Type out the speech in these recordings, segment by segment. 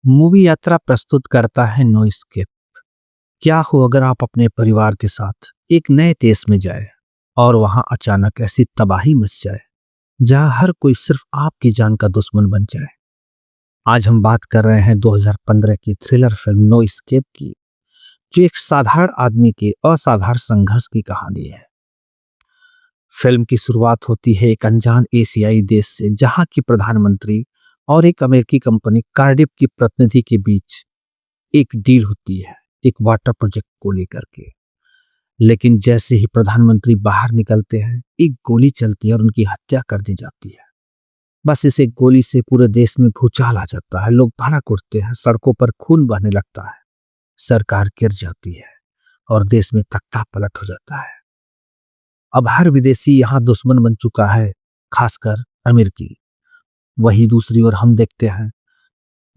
Movie यात्रा प्रस्तुत करता है नो एस्केप। क्या हो अगर आप अपने परिवार के साथ एक नए देश में जाए और वहां अचानक ऐसी तबाही मच जाए जहां हर कोई सिर्फ आपकी जान का दुश्मन बन जाए। आज हम बात कर रहे हैं 2015 की थ्रिलर फिल्म नो एस्केप की, जो एक साधारण आदमी के असाधारण संघर्ष की कहानी है। फिल्म की शुरुआत होती है एक अनजान एशियाई देश से, जहां की प्रधानमंत्री और एक अमेरिकी कंपनी कार्डिफ की प्रतिनिधि के बीच एक डील होती है, एक वाटर प्रोजेक्ट को लेकर के। लेकिन जैसे ही प्रधानमंत्री बाहर निकलते हैं, एक गोली चलती है और उनकी हत्या कर दी जाती है। बस इस एक गोली से पूरे देश में भूचाल आ जाता है, लोग भड़क उठते हैं, सड़कों पर खून बहने लगता है, सरकार गिर जाती है और देश में तख्ता पलट हो जाता है। अब हर विदेशी यहाँ दुश्मन बन चुका है, खासकर अमेरिकी। वही दूसरी ओर हम देखते हैं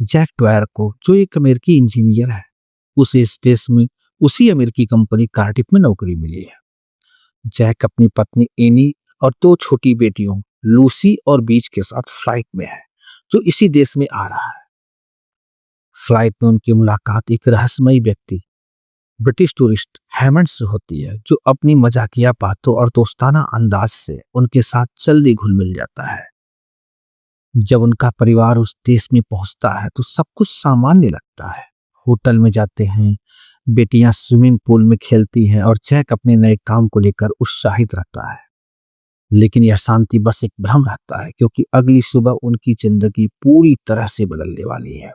जैक ड्वायर को, जो एक अमेरिकी इंजीनियर है। उसे इस देश में उसी अमेरिकी कंपनी कार्डिफ में नौकरी मिली है। जैक अपनी पत्नी एनी और दो छोटी बेटियों लूसी और बीच के साथ फ्लाइट में है, जो इसी देश में आ रहा है। फ्लाइट में उनकी मुलाकात एक रहस्यमयी व्यक्ति, ब्रिटिश टूरिस्ट हैमंड से होती है, जो अपनी मजाकिया बातों और दोस्ताना अंदाज से उनके साथ जल्दी घुल मिल जाता है। जब उनका परिवार उस देश में पहुंचता है तो सब कुछ सामान्य लगता है। होटल में जाते हैं, बेटियां स्विमिंग पूल में खेलती हैं और जैक अपने नए काम को लेकर उत्साहित रहता है। लेकिन यह शांति बस एक भ्रम रहता है, क्योंकि अगली सुबह उनकी जिंदगी पूरी तरह से बदलने वाली है।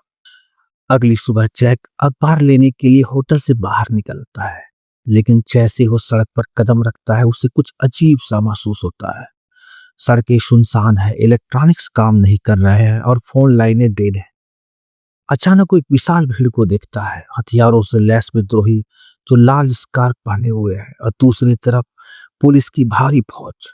अगली सुबह जैक अखबार लेने के लिए होटल से बाहर निकलता है, लेकिन जैसे वो सड़क पर कदम रखता है, उसे कुछ अजीब सा महसूस होता है। सड़कें सुनसान है, इलेक्ट्रॉनिक्स काम नहीं कर रहे हैं और फोन लाइनें डेड है। अचानक वो एक विशाल भीड़ को देखता है, हथियारों से लैस विद्रोही जो लाल स्कार्फ पहने हुए हैं, और दूसरी तरफ पुलिस की भारी फौज।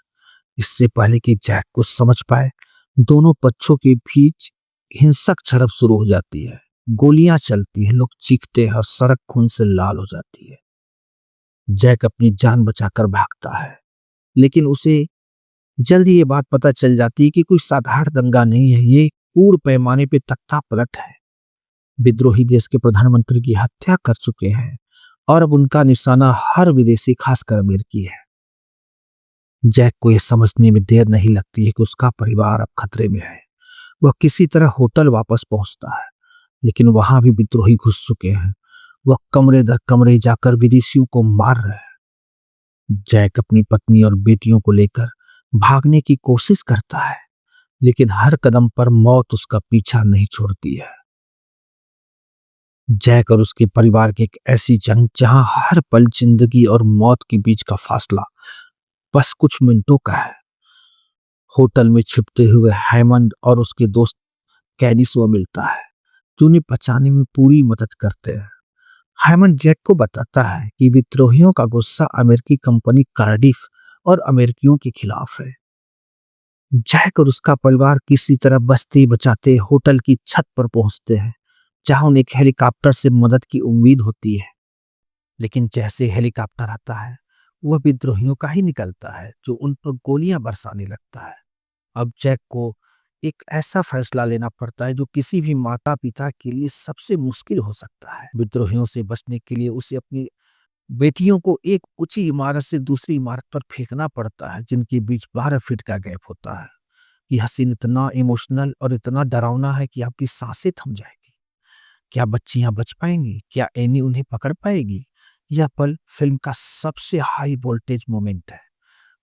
इससे पहले कि जैक कुछ समझ पाए, दोनों पक्षों के बीच हिंसक झड़प शुरू हो जाती है। गोलियां चलती हैं, लोग चीखते हैं और सड़क खून से लाल हो जाती है। जैक अपनी जान बचाकर भागता है, लेकिन उसे जल्दी ये बात पता चल जाती है कि कोई साधारण दंगा नहीं है, ये पूर्ण पैमाने पे तख्ता पलट है। विद्रोही देश के प्रधानमंत्री की हत्या कर चुके हैं और अब उनका निशाना हर विदेशी, खासकर अमेरिकी है। जैक को यह समझने में देर नहीं लगती है कि उसका परिवार अब खतरे में है। वह किसी तरह होटल वापस पहुंचता है, लेकिन वहां भी विद्रोही घुस चुके हैं। वह कमरे दर कमरे जाकर विदेशियों को मार रहे हैं। जैक अपनी पत्नी और बेटियों को लेकर भागने की कोशिश करता है, लेकिन हर कदम पर मौत उसका पीछा नहीं छोड़ती है। जैक और उसके परिवार की एक ऐसी जंग, जहां हर पल जिंदगी और मौत के बीच का फासला बस कुछ मिनटों का है। होटल में छिपते हुए हैमंड और उसके दोस्त कैनिस वो मिलता है, जो उन्हें बचाने में पूरी मदद करते हैं। हैमंड जैक को बताता है कि विद्रोहियों का गुस्सा अमेरिकी कंपनी कार्डिफ और अमेरिकियों के खिलाफ है। जैक और उसका परिवार किसी तरह बचते बचाते होटल की छत पर पहुंचते हैं, जहां उन्हें एक हेलीकॉप्टर से मदद की उम्मीद होती है। लेकिन जैसे हेलीकॉप्टर आता है, वह विद्रोहियों का ही निकलता है, जो उन पर गोलियां बरसाने लगता है। अब जैक को एक ऐसा फैसला लेना पड़ता है जो किसी भी माता पिता के लिए सबसे मुश्किल हो सकता है। विद्रोहियों से बचने के लिए उसे अपनी बेटियों को एक ऊंची इमारत से दूसरी इमारत पर फेंकना पड़ता है, जिनके बीच 12 फीट का गैप होता है। यह सीन इतना इमोशनल और इतना डरावना है कि आपकी सांसें थम जाएगी। क्या बच्चियां बच पाएंगी? क्या एनी उन्हें पकड़ पाएगी? यह पल फिल्म का सबसे हाई वोल्टेज मोमेंट है।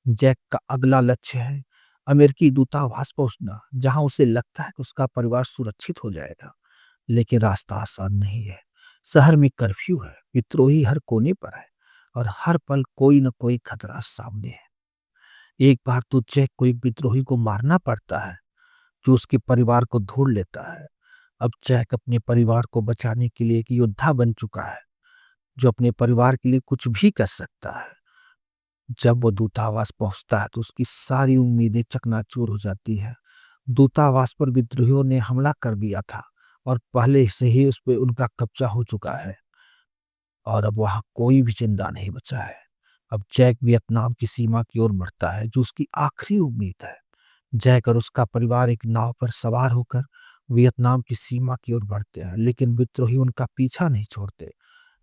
जैक का अगला लक्ष्य है अमेरिकी दूतावास पहुंचना, जहां उसे लगता है कि उसका परिवार सुरक्षित हो जाएगा। लेकिन रास्ता आसान नहीं है। शहर में कर्फ्यू है, विद्रोही हर कोने पर है और हर पल कोई न कोई खतरा सामने है। एक बार तो जैक को एक विद्रोही को मारना पड़ता है, जो उसके परिवार को ढूंढ लेता है। अब जैक अपने परिवार को बचाने के लिए एक योद्धा बन चुका है, जो अपने परिवार के लिए कुछ भी कर सकता है। जब वो दूतावास पहुंचता है तो उसकी सारी उम्मीदें चकनाचूर हो जाती है। दूतावास पर विद्रोहियों ने हमला कर दिया था और पहले से ही उस पर उनका कब्जा हो चुका है और अब वहां कोई भी जिंदा नहीं बचा है। अब जैक वियतनाम की सीमा की ओर बढ़ता है, जो उसकी आखिरी उम्मीद है। जैक और उसका परिवार एक नाव पर सवार होकर वियतनाम की सीमा की ओर बढ़ते हैं, लेकिन विद्रोही उनका पीछा नहीं छोड़ते।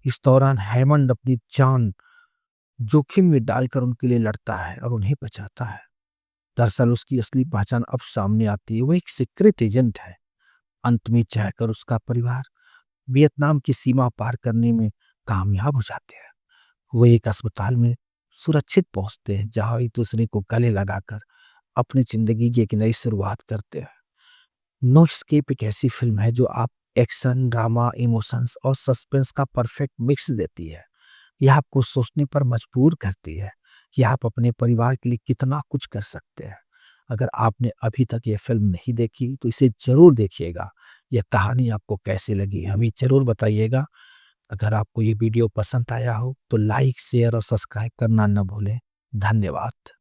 इस दौरान हेमंड अपनी जान जोखिम में डालकर उनके लिए लड़ता है और उन्हें बचाता है। दरअसल उसकी असली पहचान अब सामने आती है, वो एक सीक्रेट एजेंट है। अंत में चाहकर उसका परिवार वियतनाम की सीमा पार करने में कामयाब हो जाते हैं। वो एक अस्पताल में सुरक्षित पहुंचते हैं, जहां एक दूसरे को गले लगाकर अपनी जिंदगी की एक नई शुरुआत करते हैं। नो एस्केप एक ऐसी फिल्म है जो आप एक्शन, ड्रामा, इमोशंस और सस्पेंस का परफेक्ट मिक्स देती है। यह आपको सोचने पर मजबूर करती है कि आप अपने परिवार के लिए कितना कुछ कर सकते हैं। अगर आपने अभी तक यह फिल्म नहीं देखी तो इसे जरूर देखिएगा। यह कहानी आपको कैसी लगी हमें जरूर बताइएगा। अगर आपको ये वीडियो पसंद आया हो तो लाइक, शेयर और सब्सक्राइब करना न भूलें। धन्यवाद।